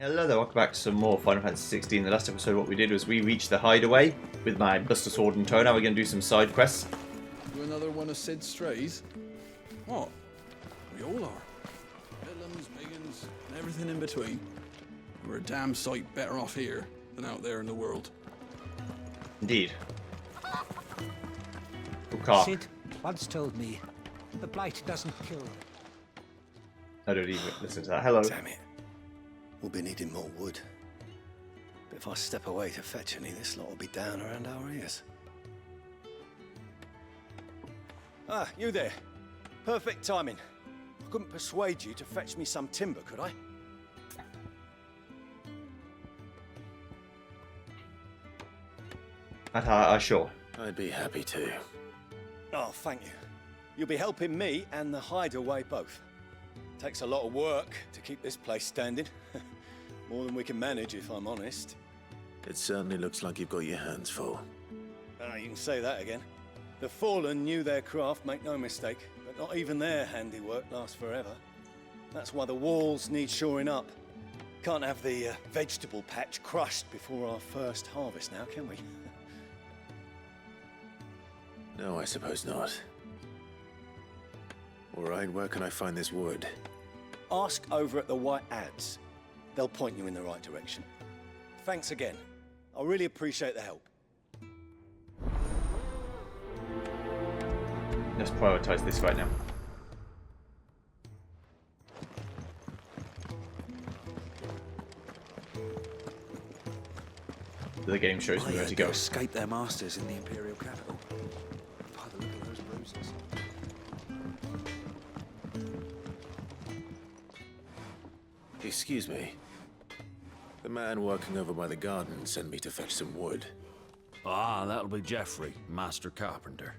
Hello there, welcome back to some more Final Fantasy XVI. The last episode what we did was we reached the hideaway with my Buster Sword and Toe. Now we're going to do some side quests. You another one of Sid's strays? What? We all are. Bedlams, Megans, and everything in between. We're a damn sight better off here than out there in the world. Indeed. Ukar. Sid once told me, the blight doesn't kill. I don't even listen to that. Hello. Damn it. We'll be needing more wood. But if I step away to fetch any, this lot will be down around our ears. Ah, you there. Perfect timing. I couldn't persuade you to fetch me some timber, could I? Sure. I'd be happy to. Oh, thank you. You'll be helping me and the hideaway both. Takes a lot of work to keep this place standing. More than we can manage, if I'm honest. It certainly looks like you've got your hands full. Ah, you can say that again. The Fallen knew their craft, make no mistake, but not even their handiwork lasts forever. That's why the walls need shoring up. Can't have the vegetable patch crushed before our first harvest now, can we? No, I suppose not. All right, where can I find this wood? Ask over at the White Ads. They'll point you in the right direction. Thanks again. I really appreciate the help. Let's prioritize this right now. The game shows me where to go. Escape their masters in the Imperial capital. By the look of those bruises. Excuse me. The man working over by the garden sent me to fetch some wood. Ah, that'll be Geoffrey, master carpenter.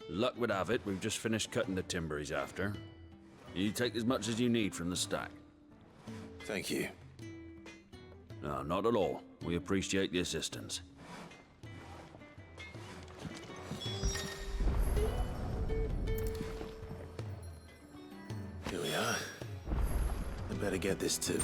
Luck would have it, we've just finished cutting the timber he's after. You take as much as you need from the stack. Thank you. No, not at all. We appreciate the assistance. Here we are. I better get this too.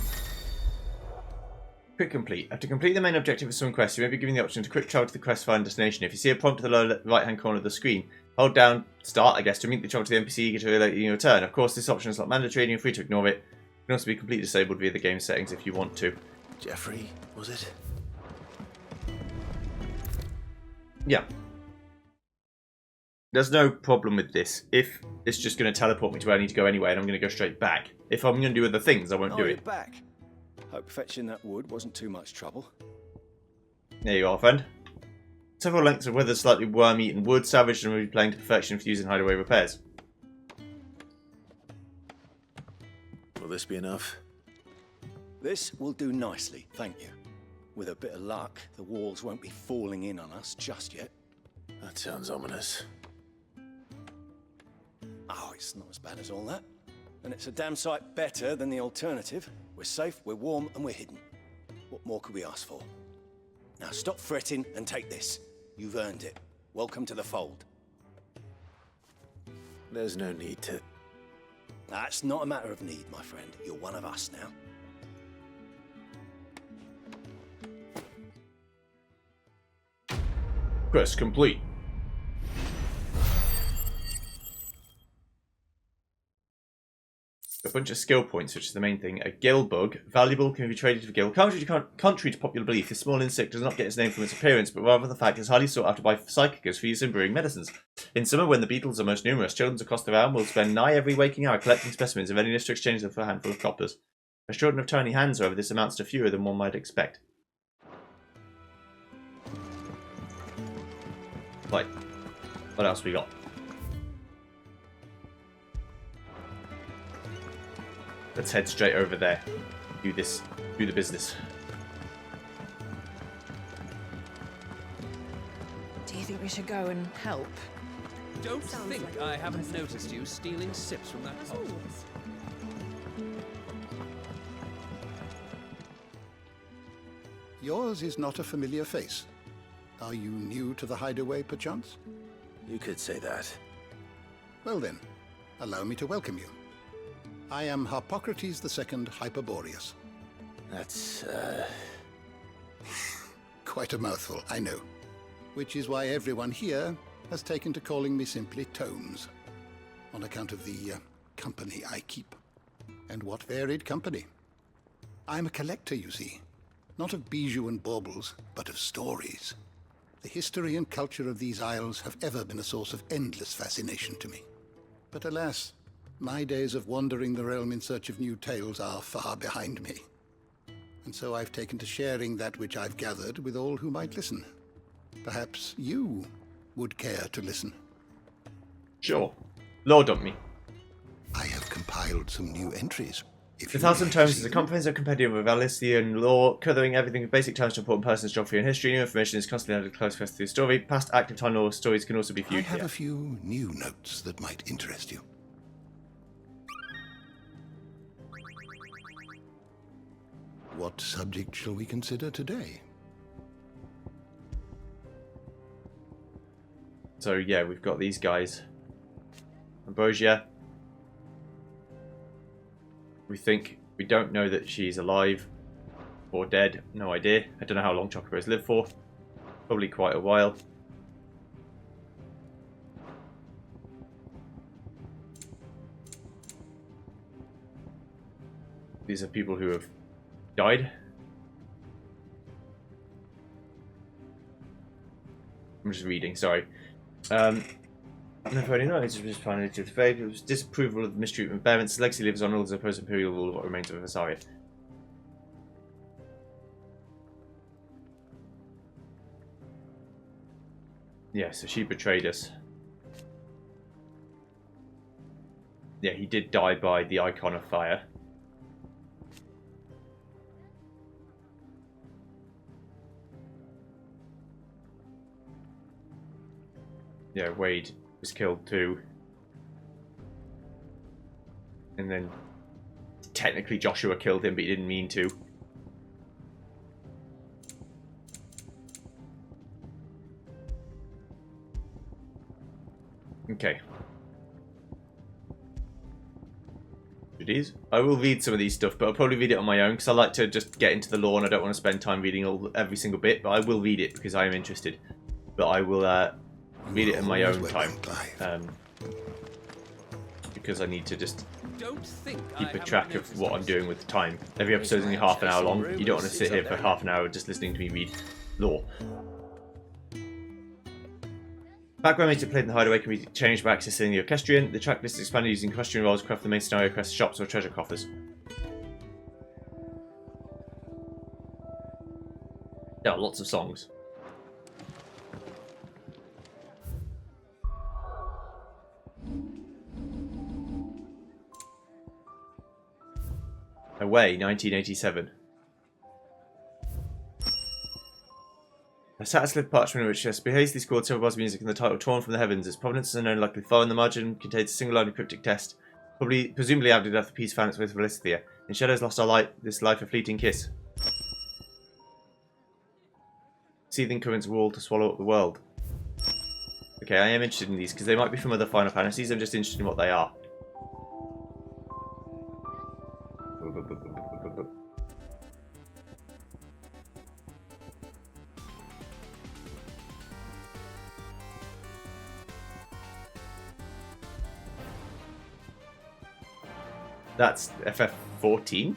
Quick complete. After completing the main objective of some quests, you may be given the option to quick travel to the quest find destination. If you see a prompt to the lower right hand corner of the screen, hold down start, I guess, to immediately travel to the NPC eager to alert you your turn. Of course, this option is not mandatory and you're free to ignore it. It can also be completely disabled via the game settings if you want to. Geoffrey, was it? Yeah. There's no problem with this. If it's just going to teleport me to where I need to go anyway and I'm going to go straight back. If I'm going to do other things, I won't do You're it. back. Hope fetching that wood wasn't too much trouble. There you are, friend. Several lengths of weathered, slightly worm-eaten wood, salvaged and replaying to perfection for using hideaway repairs. Will this be enough? This will do nicely, thank you. With a bit of luck, the walls won't be falling in on us just yet. That sounds ominous. Oh, it's not as bad as all that. And it's a damn sight better than the alternative. We're safe, we're warm, and we're hidden. What more could we ask for? Now stop fretting and take this. You've earned it. Welcome to the fold. There's no need to... That's not a matter of need, my friend. You're one of us now. Quest complete. A bunch of skill points, which is the main thing. A gill bug. Valuable, can be traded for gill. Contrary to popular belief, this small insect does not get its name from its appearance, but rather the fact it's highly sought after by psychicers for use in brewing medicines. In summer, when the beetles are most numerous, children across the realm will spend nigh every waking hour collecting specimens of readiness to exchange them for a handful of coppers. As children have tiny hands, however, this amounts to fewer than one might expect. Right. What else we got? Let's head straight over there. Do the business. Do you think we should go and help? Don't think I haven't noticed you stealing sips from that pot. Yours is not a familiar face. Are you new to the hideaway, perchance? You could say that. Well then, allow me to welcome you. I am Harpocrates II Hyperboreus. That's, Quite a mouthful, I know. Which is why everyone here has taken to calling me simply Tomes, on account of the company I keep. And what varied company. I'm a collector, you see. Not of bijou and baubles, but of stories. The history and culture of these isles have ever been a source of endless fascination to me. But alas, my days of wandering the realm in search of new tales are far behind me. And so I've taken to sharing that which I've gathered with all who might listen. Perhaps you would care to listen. Sure. Lore dump me. I have compiled some new entries. The Thousand Tomes is a comprehensive compendium of Alician lore, covering everything from basic terms to important persons, geography, and history. New information is constantly added close to the story. Past active time lore stories can also be viewed I have here. a few new notes that might interest you. What subject shall we consider today? So yeah, we've got these guys. Ambrosia. We don't know that she's alive or dead. No idea. I don't know how long Chocobos live for. Probably quite a while. These are people who have died. I'm just reading, sorry. No, no, it's just finally to the faith. It was disapproval of the mistreatment of parents. Legacy lives on all as opposed to imperial rule of what remains of Vesaria. Yeah, so she betrayed us. Yeah, he did die by the Icon of Fire. Yeah, Wade was killed too. And then technically Joshua killed him, but he didn't mean to. Okay. It is. I will read some of these stuff, but I'll probably read it on my own because I like to just get into the lore and I don't want to spend time reading every single bit, but I will read it because I am interested. But I will read it in my own time. Because I need to just keep a track of what I'm doing with the time. Every episode is only half an hour long. You don't want to sit here for half an hour just listening to me read lore. Background music played in the Hideaway can be changed by accessing the Orchestrion. The track list is expanded using question rolls, craft the main scenario, quest shops, or treasure coffers. Yeah, lots of songs. Away, 1987. A satisfied parchment which behaves scored several bars of music in the title Torn from the Heavens. Its provenance is unknown, likely far in the margin, contains a single line of cryptic text. Presumably added after the peace found its way to Velithia. In shadows lost our light, this life a fleeting kiss. Seething currents wall to swallow up the world. Okay, I am interested in these because they might be from other Final Fantasies. I'm just interested in what they are. That's FF14?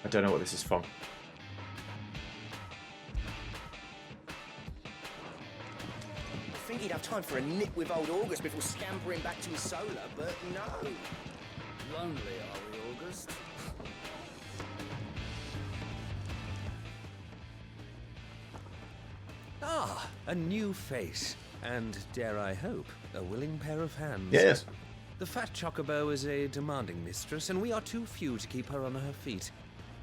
I don't know what this is from. I think he'd have time for a nip with old August before scampering back to his solar, but no. Lonely, are we, August? Ah, a new face. And, dare I hope, a willing pair of hands. Yes. The fat chocobo is a demanding mistress, and we are too few to keep her on her feet.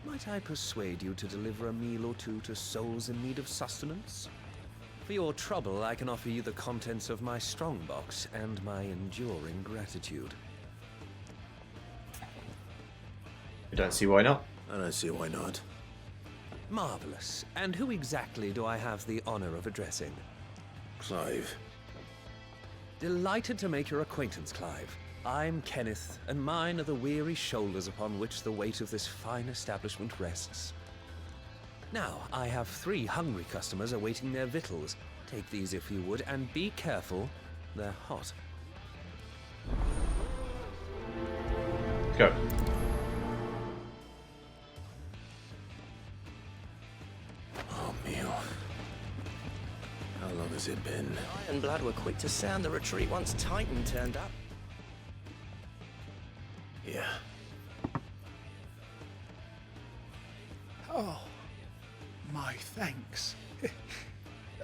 Might I persuade you to deliver a meal or two to souls in need of sustenance? For your trouble, I can offer you the contents of my strongbox and my enduring gratitude. I don't see why not. I don't see why not. Marvelous. And who exactly do I have the honor of addressing? Clive. Delighted to make your acquaintance, Clive. I'm Kenneth, and mine are the weary shoulders upon which the weight of this fine establishment rests. Now, I have 3 hungry customers awaiting their victuals. Take these if you would, and be careful, they're hot. Let's go. Oh, meal. How long has it been? Ironblood were quick to sound the retreat once Titan turned up. Yeah. Oh, my thanks.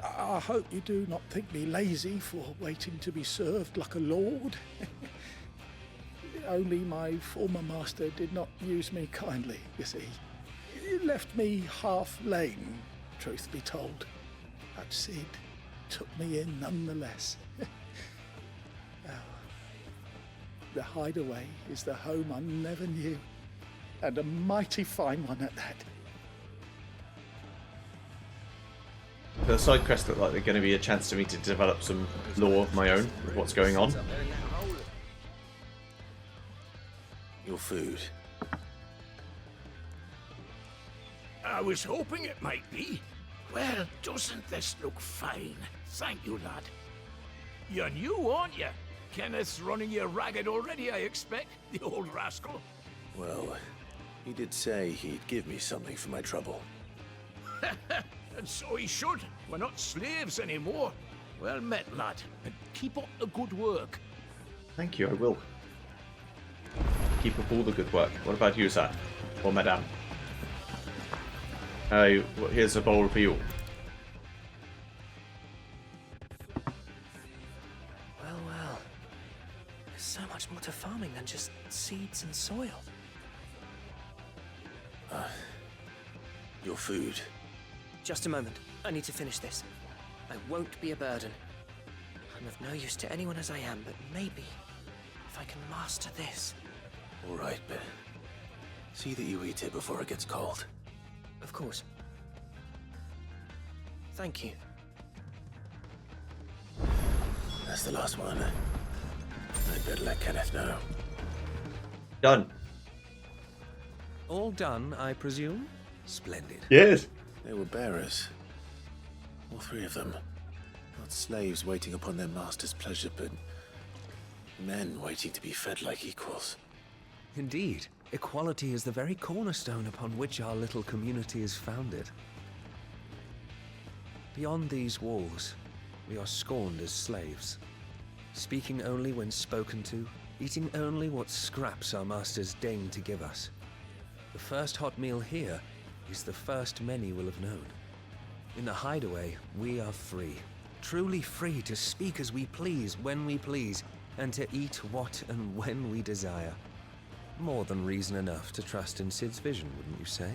I hope you do not think me lazy for waiting to be served like a lord. Only my former master did not use me kindly, you see. He left me half lame, truth be told. But Sid took me in nonetheless. Well, the hideaway is the home I never knew, and a mighty fine one at that. The side quests look like they're going to be a chance for me to develop some lore of my own of what's going on. Your food. I was hoping it might be. Well, doesn't this look fine? Thank you, lad. You're new, aren't you? Kenneth's running you ragged already, I expect, the old rascal. Well, he did say he'd give me something for my trouble. And so he should. We're not slaves anymore. Well met, lad, and keep up the good work. Thank you, I will. Keep up all the good work. What about you, sir? Or madame? Here's a bowl for you. Well, well. There's so much more to farming than just seeds and soil. Your food. Just a moment. I need to finish this. I won't be a burden. I'm of no use to anyone as I am, but maybe if I can master this. All right, but see that you eat it before it gets cold. Of course. Thank you. That's the last one. I'd better let Kenneth know. Done. All done, I presume? Splendid. Yes. They were bearers. All 3 of them. Not slaves waiting upon their master's pleasure, but men waiting to be fed like equals. Indeed. Equality is the very cornerstone upon which our little community is founded. Beyond these walls, we are scorned as slaves, speaking only when spoken to, eating only what scraps our masters deign to give us. The first hot meal here is the first many will have known. In the hideaway, we are free, truly free to speak as we please, when we please, and to eat what and when we desire. More than reason enough to trust in Sid's vision, wouldn't you say?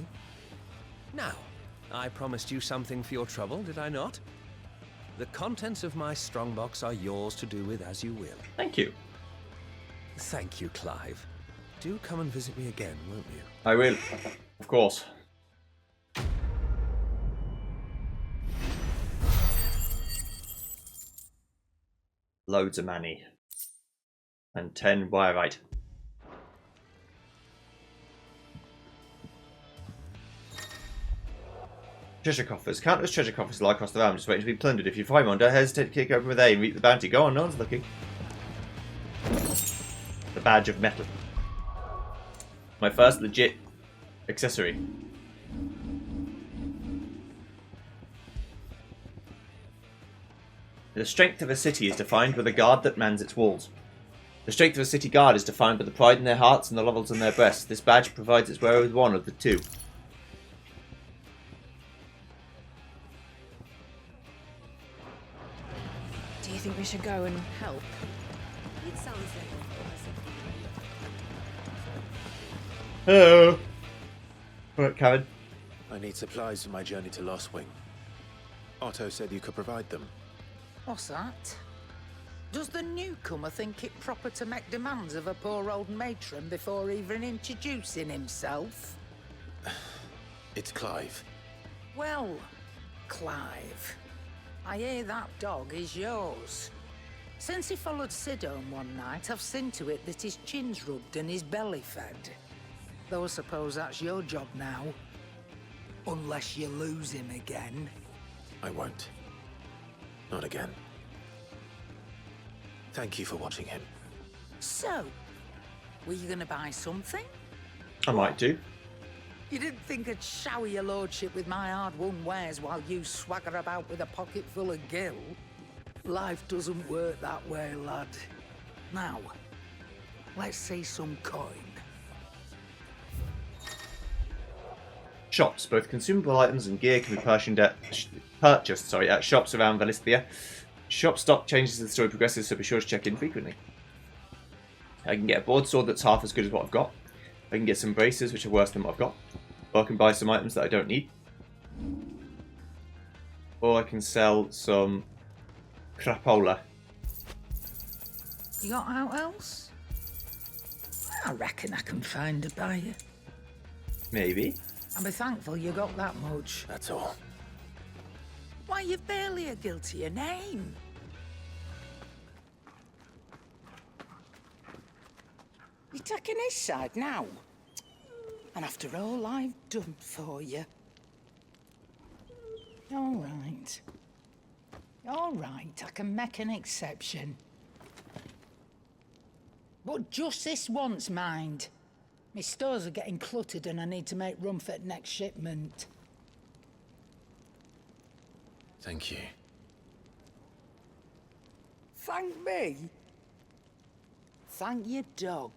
Now, I promised you something for your trouble, did I not? The contents of my strongbox are yours to do with as you will. Thank you. Thank you, Clive. Do come and visit me again, won't you? I will. Of course. Loads of money. And 10 wire-right. Treasure coffers. Countless treasure coffers lie across the realm, just waiting to be plundered. If you find one, don't hesitate to kick open with A and reap the bounty. Go on, no one's looking. The badge of metal. My first legit accessory. The strength of a city is defined by the guard that mans its walls. The strength of a city guard is defined by the pride in their hearts and the laurels in their breasts. This badge provides its wearer with one of the two. Do you think we should go and help? It sounds like Hello. Right, Karen. I need supplies for my journey to Lost Wing. Otto said you could provide them. What's that? Does the newcomer think it proper to make demands of a poor old matron before even introducing himself? It's Clive. Well, Clive, I hear that dog is yours. Since he followed Sid home one night, I've seen to it that his chin's rubbed and his belly fed. Though I suppose that's your job now. Unless you lose him again. I won't. Not again. Thank you for watching him. So, were you gonna buy something? I might do. You didn't think I'd shower your lordship with my hard-won wares while you swagger about with a pocket full of gil? Life doesn't work that way, lad. Now, let's see some coin. Shops. Both consumable items and gear can be purchased at shops around Valisthea. Shop stock changes as the story progresses, so be sure to check in frequently. I can get a broadsword that's half as good as what I've got. I can get some braces which are worse than what I've got. Or I can buy some items that I don't need. Or I can sell some crapola. You got out else? I reckon I can find a buyer. Maybe. I'll be thankful you got that much. That's all. Why, you're barely a guilty name. You're taking his side now? And after all I've done for you. All right. All right, I can make an exception. But just this once, mind. My stores are getting cluttered and I need to make room for the next shipment. Thank you. Thank me? Thank your dog.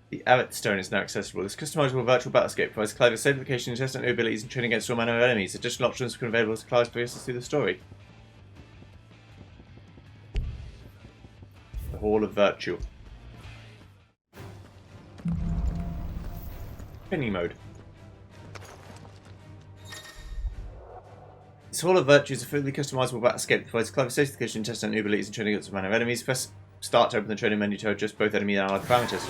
The Abbot Stone is now accessible. This customizable virtual battlescape provides Clive with safe location, testing new abilities, and training against all manner of enemies. Additional options become available as Clive progresses through the story. The Hall of Virtue. Penny mode. This Hall of Virtue is a fully customizable battlescape that provides Clive with safe location, testing new abilities, and training against all manner of enemies. Press Start to open the training menu to adjust both enemy and allied parameters.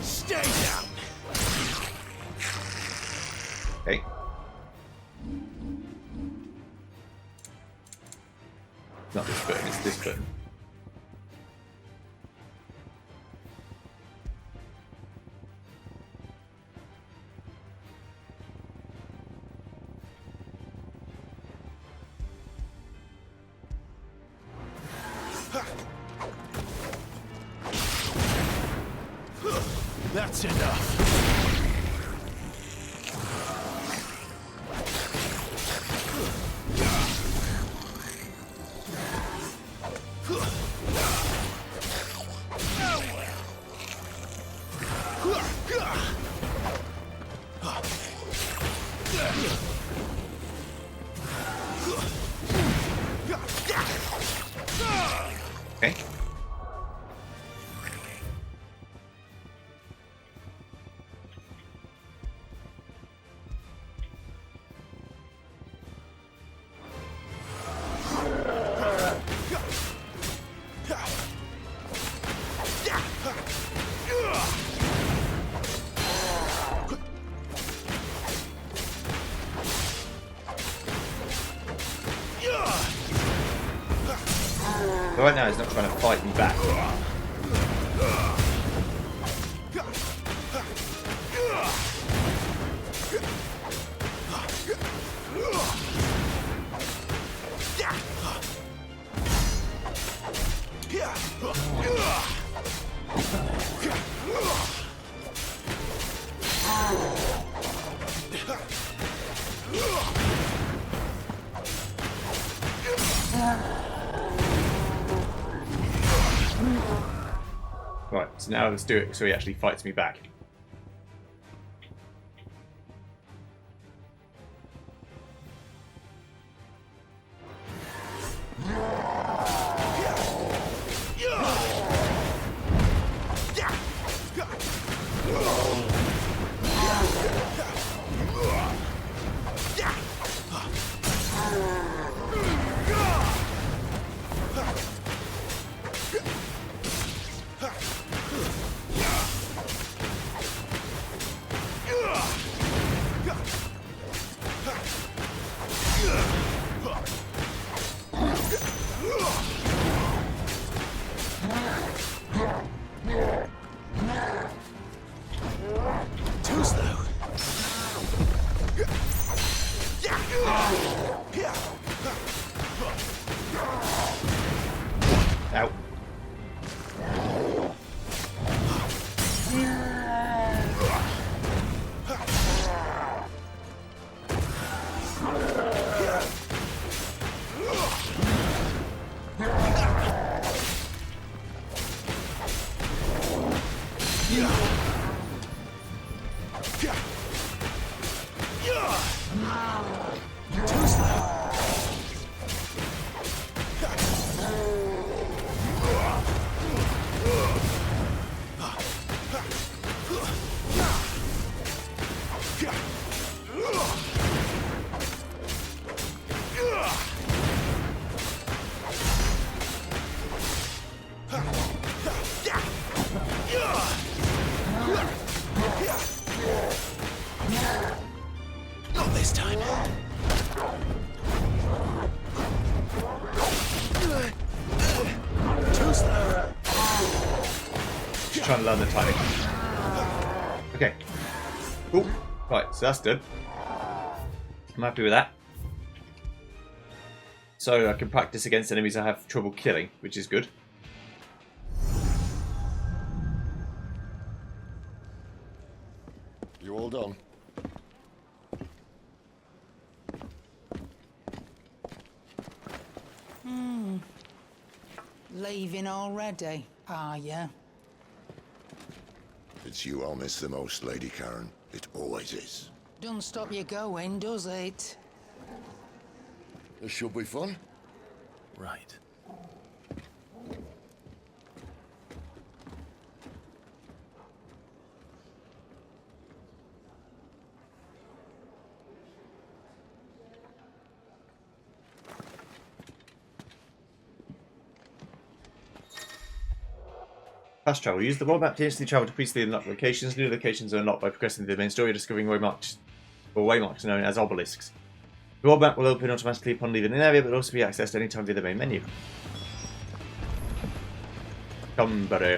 Stay down. Okay. Not this button, it's this button. That's enough. Okay. But right now he's not trying to fight me back. So now let's do it so he actually fights me back. Ow. Not this time. Too slow. Just trying to learn the timing. Okay. Cool. Right, so that's done. I'm happy with that. So I can practice against enemies I have trouble killing, which is good. You all done? Leaving already, are ya? It's you I'll miss the most, Lady Karen. It always is. Don't stop you going, does it? This should be fun. Right. Fast travel. Use the world map to instantly travel to previously unlocked locations. New locations are unlocked by progressing through the main story, discovering waymarks known as obelisks. The world map will open automatically upon leaving an area, but will also be accessed anytime via the main menu. Come, buddy.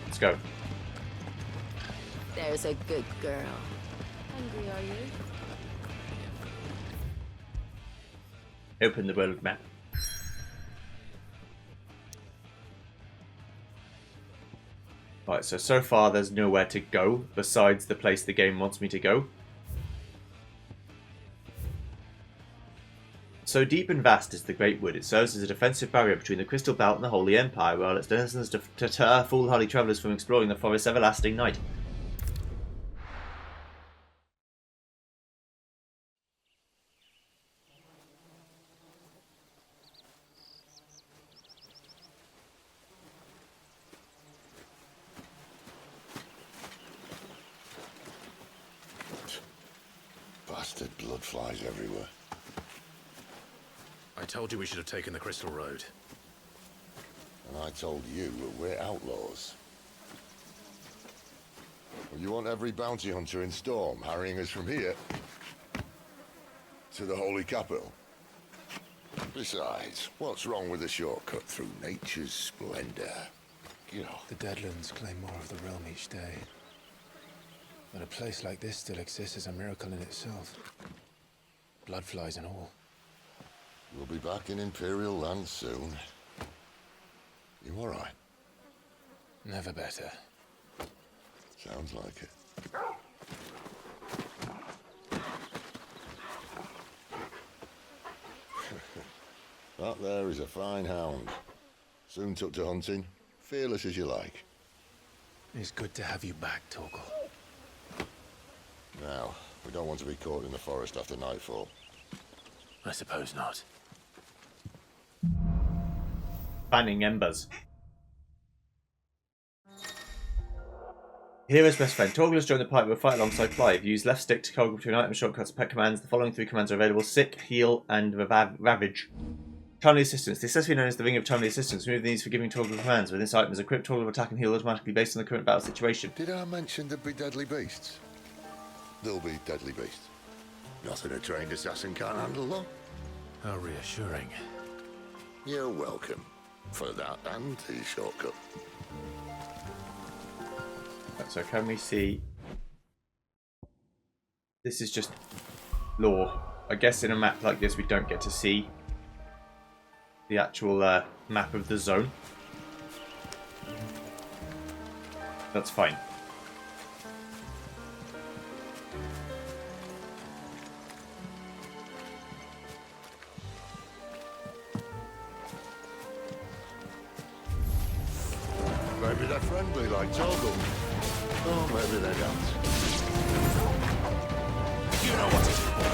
Let's go. There's a good girl. Hungry, are you? Open the world map. Right, so far there's nowhere to go besides the place the game wants me to go. So deep and vast is the Great Wood. It serves as a defensive barrier between the Crystal Belt and the Holy Empire, while its denizens deter foolhardy travellers from exploring the forest's everlasting night. Bastard blood flies everywhere. I told you we should have taken the Crystal Road. And I told you that we're outlaws. Well, you want every bounty hunter in Storm harrying us from here to the Holy Capital? Besides, what's wrong with a shortcut through nature's splendor? You know. The Deadlands claim more of the realm each day. But a place like this still exists is a miracle in itself. Bloodflies and all. We'll be back in Imperial land soon. You all right? Never better. Sounds like it. That there is a fine hound. Soon took to hunting. Fearless as you like. It's good to have you back, Torgal. Now, we don't want to be caught in the forest after nightfall. I suppose not. Fanning embers. Hero's best friend. Torgal has joined the party. Will fight alongside Clive. Use left stick to toggle between item shortcuts and pet commands. The following 3 commands are available: Sick, Heal, and Ravage. Timely Assistance. This has been known as the Ring of Timely Assistance. Remove the needs for giving Torgal commands. With this item is equipped, Torgal will attack and heal automatically based on the current battle situation. Did I mention there'd be deadly beasts? There'll be deadly beasts. Nothing a trained assassin can't handle, though. How reassuring. You're welcome. For that and his shortcut. So can we see... This is just lore. I guess in a map like this we don't get to see the actual map of the zone. That's fine. Maybe they're friendly like Torgal. Oh, maybe they don't. You know what to do, boy.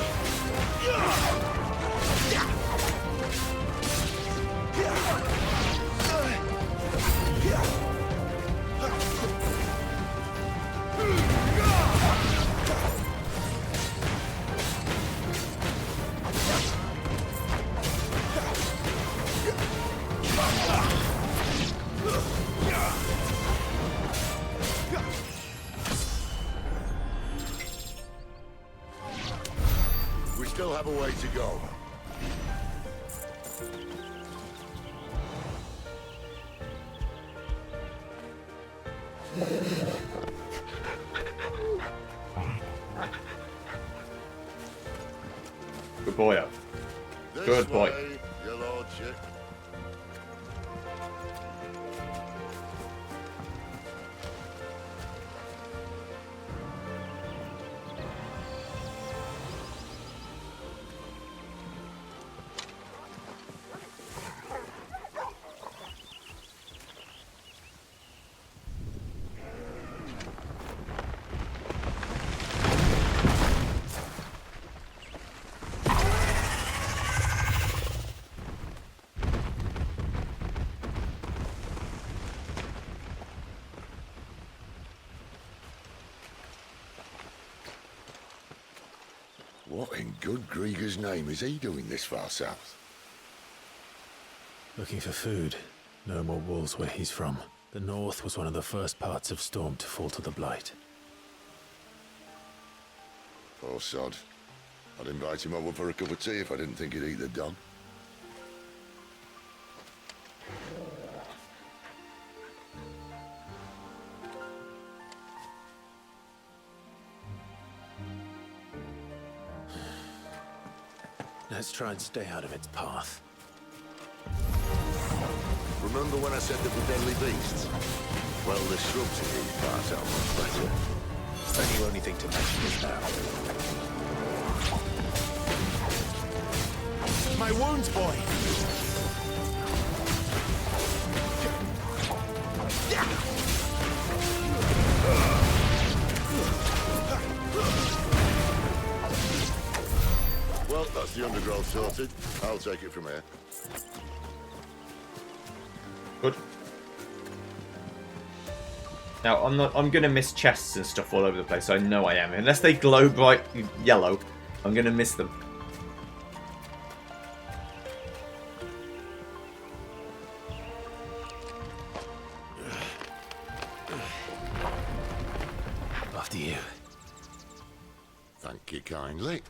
We still have a way to go. Good boy up. Good boy. Way, your lordship. What in good Grieger's name is he doing this far south? Looking for food. No more wolves where he's from. The north was one of the first parts of Storm to fall to the Blight. Poor sod. I'd invite him over for a cup of tea if I didn't think he'd eat the dog. Let's try and stay out of its path. Remember when I said there were deadly beasts? Well, the shrubs in these parts are much better. Then you only think to mention it now. My wounds, boy! Well, that's the undergrowth sorted. I'll take it from here. Good. Now I'm gonna miss chests and stuff all over the place. I know I am. Unless they glow bright yellow, I'm gonna miss them. After you. Thank you kindly.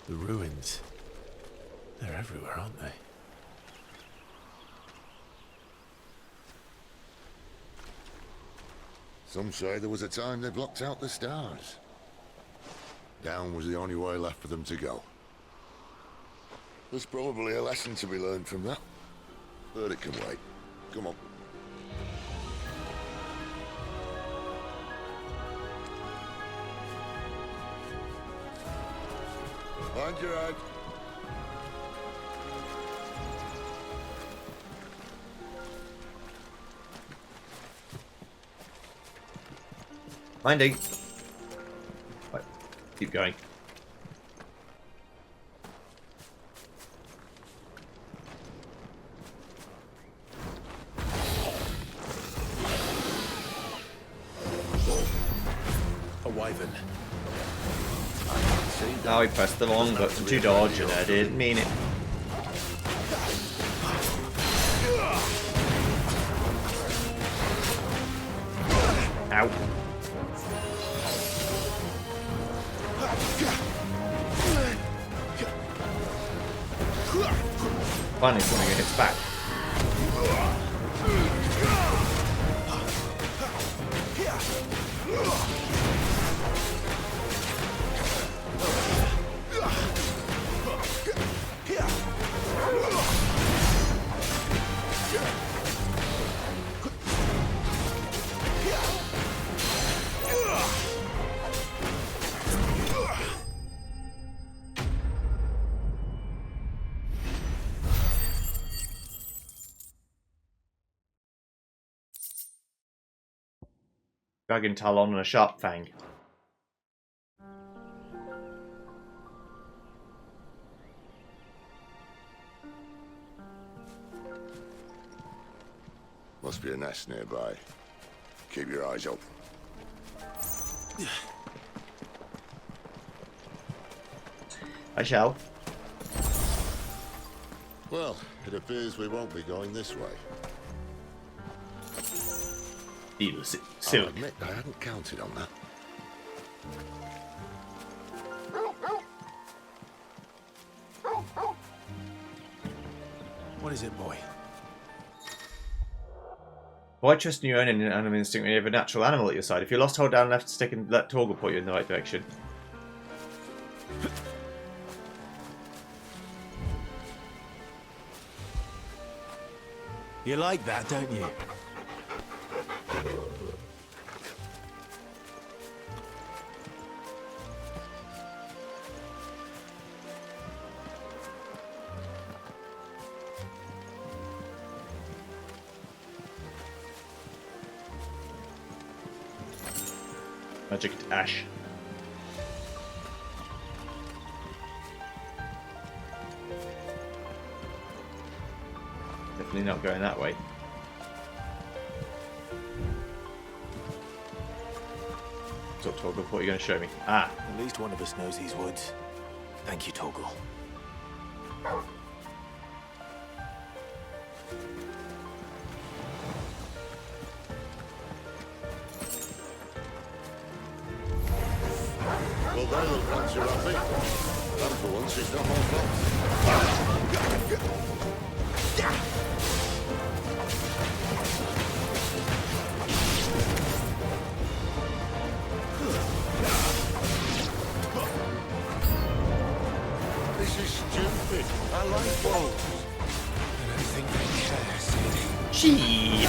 The ruins. They're everywhere, aren't they? Some say there was a time they blocked out the stars. Down was the only way left for them to go. There's probably a lesson to be learned from that. But it can wait. Come on. Mind your eye. Minding. Right. Keep going. A wyvern. Now I pressed the wrong button to dodge and I didn't mean it. Ow. Finally something hits back. Dragon Talon and a Sharp Fang. Must be a nest nearby. Keep your eyes open. I shall. Well, it appears we won't be going this way. Silk. I'll admit I hadn't counted on that. What is it, boy? Why trust in your own animal instinct when you have a natural animal at your side? If you're lost, hold down left stick and let Torgal point you in the right direction. You like that, don't you? Magic Ash. Definitely not going that way. So, Torgal, what are you going to show me? Ah. At least one of us knows these woods. Thank you, Torgal. Well, they look fancy, Rafi. And for once, it's not more fun. This is stupid. I like wolves. I don't think they care, Sid. Gee.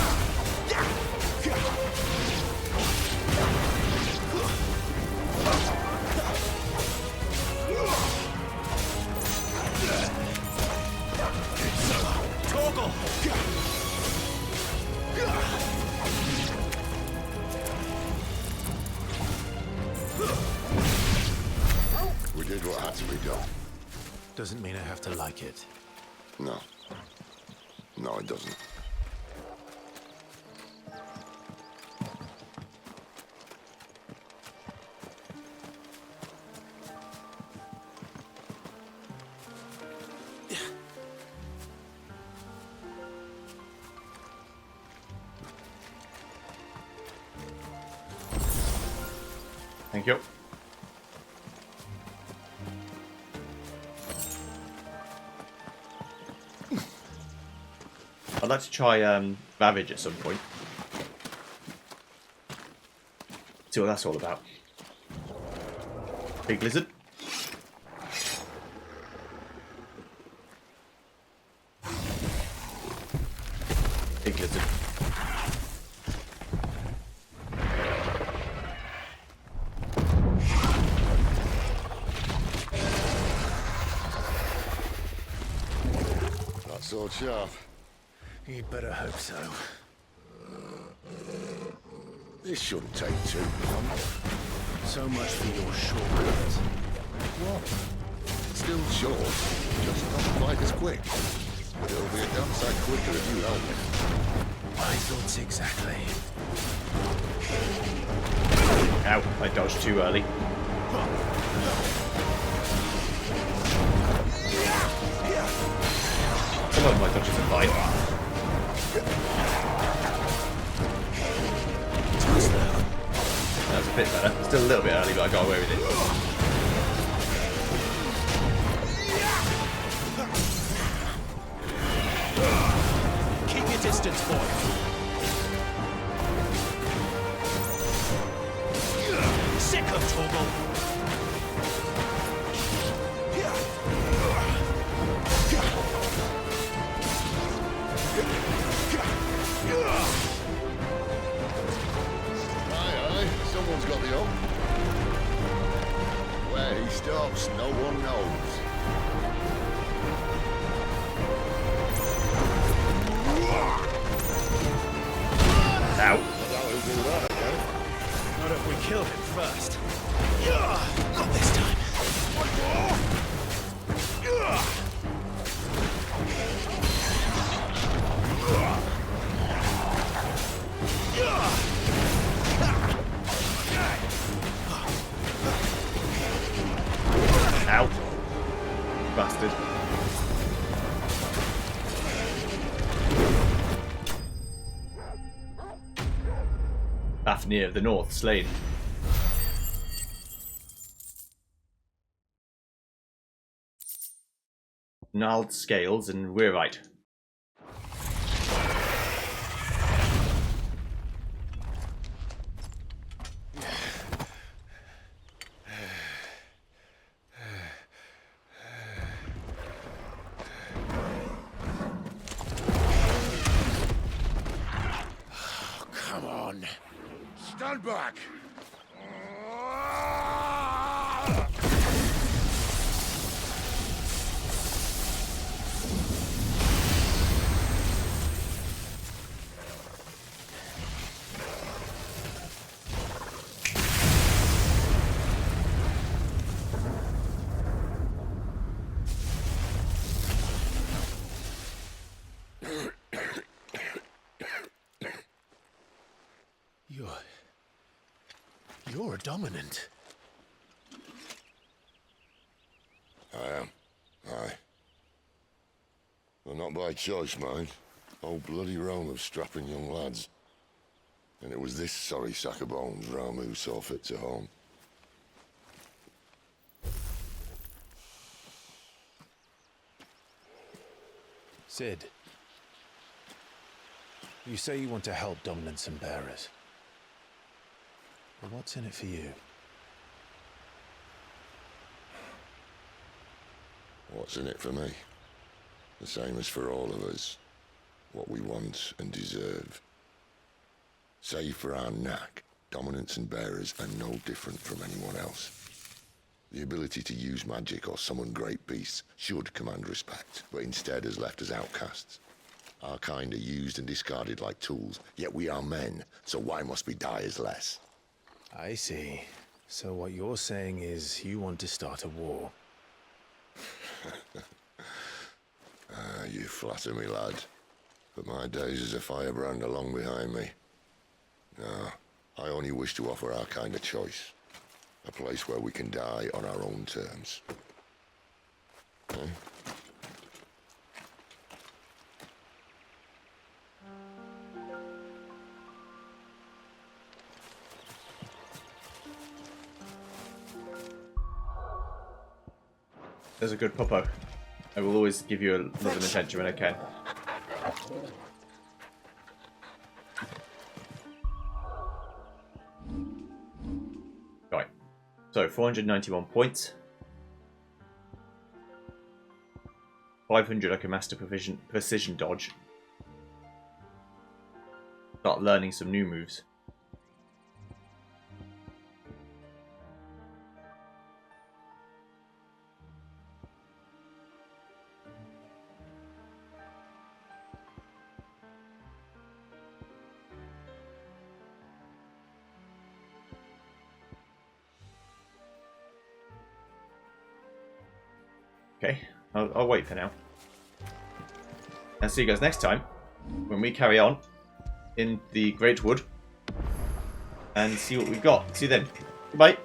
We did what had to be done. Doesn't mean I have to like it. No. No, it doesn't. Thank you. I'd like to try Ravage at some point. See what that's all about. Big lizard. Big lizard. sword sharp. You'd better hope so. This shouldn't take too long. So much for your shortcut. What? Still short, just not quite as quick. But it'll be a damn sight quicker if you help me. My thoughts exactly. Ow, I dodged too early. Some of my dodges are fine. That's a bit better. Still a little bit early, but I got away with it. Keep your distance, boy. Sick of trouble. Aye, someone's got the up. Where he stops, no one knows. Ow. I doubt he'll do that again. Not if we kill him first. Not this time. Ow. Bastard. Fafnir of the North, slain. Gnarled scales and weirite. Come on. Stand back. You're dominant. I am. Aye. Well, not by choice, mind. Whole bloody realm of strapping young lads. And it was this sorry sack of bones Ramu saw fit to home. Sid, you say you want to help dominants and bearers. But what's in it for you? What's in it for me? The same as for all of us. What we want and deserve. Save for our knack, dominants and bearers are no different from anyone else. The ability to use magic or summon great beasts should command respect, but instead has left us outcasts. Our kind are used and discarded like tools, yet we are men, so why must we die as less? I see. So what you're saying is you want to start a war. You flatter me, lad. But my days as a firebrand are long behind me. No, I only wish to offer our kind a choice. A place where we can die on our own terms. Eh? There's a good puppo. I will always give you a love and attention when I can. Right. So 491 points. 500 I can master precision dodge. Start learning some new moves. Okay, I'll wait for now. And see you guys next time when we carry on in the Great Wood and see what we've got. See you then. Goodbye.